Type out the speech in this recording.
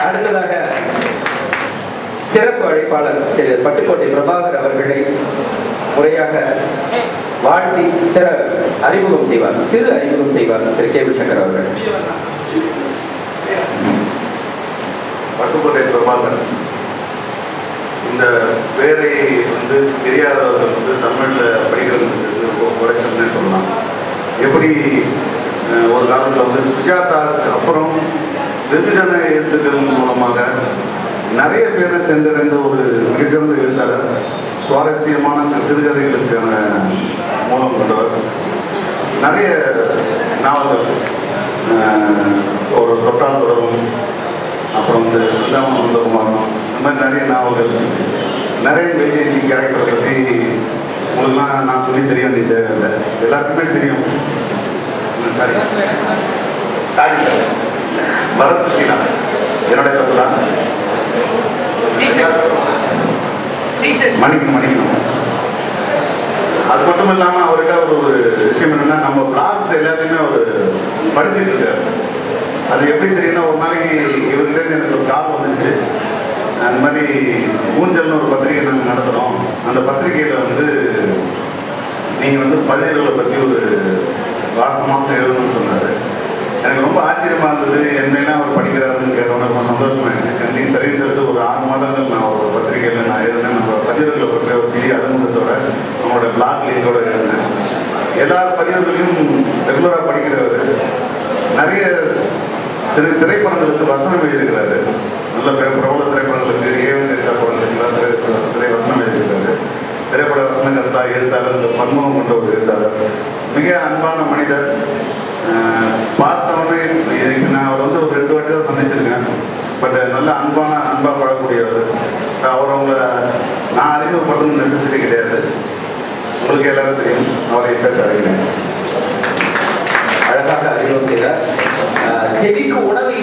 அடுத்ததாக சிறப்பு அழைப்பாளர் திரு பட்டுக்கோட்டை பிரபாகர் அவர்களை முறையாக வாழ்த்தி சிறு அறிமுகம் செய்வார் திரு கே சங்கர் அவர்கள். பட்டுக்கோட்டை பிரபாகர் இந்த பேரை தெரியாதவர்கள் தமிழில் படிக்கிறது குறைச்சல்னே சொல்லலாம். எப்படி ஒரு காலத்தில் சுஜாதாவுக்கு அப்புறம் வெகுஜன எழுத்துக்கள் மூலமாக நிறைய பேரை சென்றடைந்த ஒரு மிகச்சிறந்த எழுத்தாளர், சுவாரஸ்யமான சிறுகதைகளுக்கான மூலம் கொண்டவர். நிறைய நாவல்கள், ஒரு தொட்டால் தொடரும், அப்புறம் சுந்தரகுமாரம், இந்த மாதிரி நிறைய நாவல்கள், நிறைய மெய்யேஜி கேரக்டரை பற்றி உங்களுக்குலாம் நான் சொல்லி தெரிய வேண்டிய தேவையில்லை, எல்லாருக்குமே தெரியும். சாரி சார், பரத்னா என்னுடைய தப்பு தான், மன்னிக்கணும். அது மட்டும் இல்லாமல் அவர்கிட்ட ஒரு விஷயம் என்னன்னா, நம்ம பிளாக்ஸ் எல்லாத்தையுமே அவர் படிச்சுட்டு இருக்காரு. அது எப்படி தெரியும்னா, ஒரு நாளைக்கு இவர்கிட்ட எனக்கு ஒரு கால் வந்துச்சு. அந்த மாதிரி ஊஞ்சல்னு ஒரு பத்திரிகை நாங்கள் நடத்துகிறோம், அந்த பத்திரிகையில் நீங்கள் பதிவுகளை பற்றி ஒரு வாசமாக எழுதணும்னு சொன்னார். எனக்கு ரொம்ப ஆச்சரியமாக இருந்தது. என்னெல்லாம் அவர் படிக்கிறாருன்னு கேட்டோன்னே ரொம்ப சந்தோஷமாக இருந்துச்சு. நீங்கள் சரின்னு சொல்லிட்டு ஒரு 6 மாதங்கள் நான் ஒரு பத்திரிகையில் நான் எழுதினேன். நம்ம பதிவுகளை பற்றி ஒரு சிறிய அறிமுகத்தோட நம்மளோட பிளாக் லிங்கோட எழுதினேன். எல்லா பதிவுகளையும் ரெகுலராக படிக்கிறவர். நிறைய திரைப்படங்களுக்கு வசனம் எழுதியிருக்கிறாரு. நல்ல பிரபல திரைப்படங்களுக்கு, ஏவன் படங்களுக்கு திரை வசனம் எழுதியிருக்காரு. திரைப்பட வசனகர்த்தா, எழுத்தாளர், இந்த பன்முகம் கொண்ட ஒரு எழுத்தாளர், மிக அன்பான மனிதர். பார்த்தவொடனே நான் அவர் ஒரு 2 வாட்டி தான் சந்திச்சிருக்கேன். பட் நல்ல அன்பாக படக்கூடியவர். அவங்கள நான் அறிமுகப்படுத்தணும்னு நெசசிட்டி கிடையாது, உங்களுக்கு எல்லாரும் தெரியும். அவரை பேச அழைக்கிறேன். அழகாக அறிமுகம் செய்தார். செவிக்கு உணவு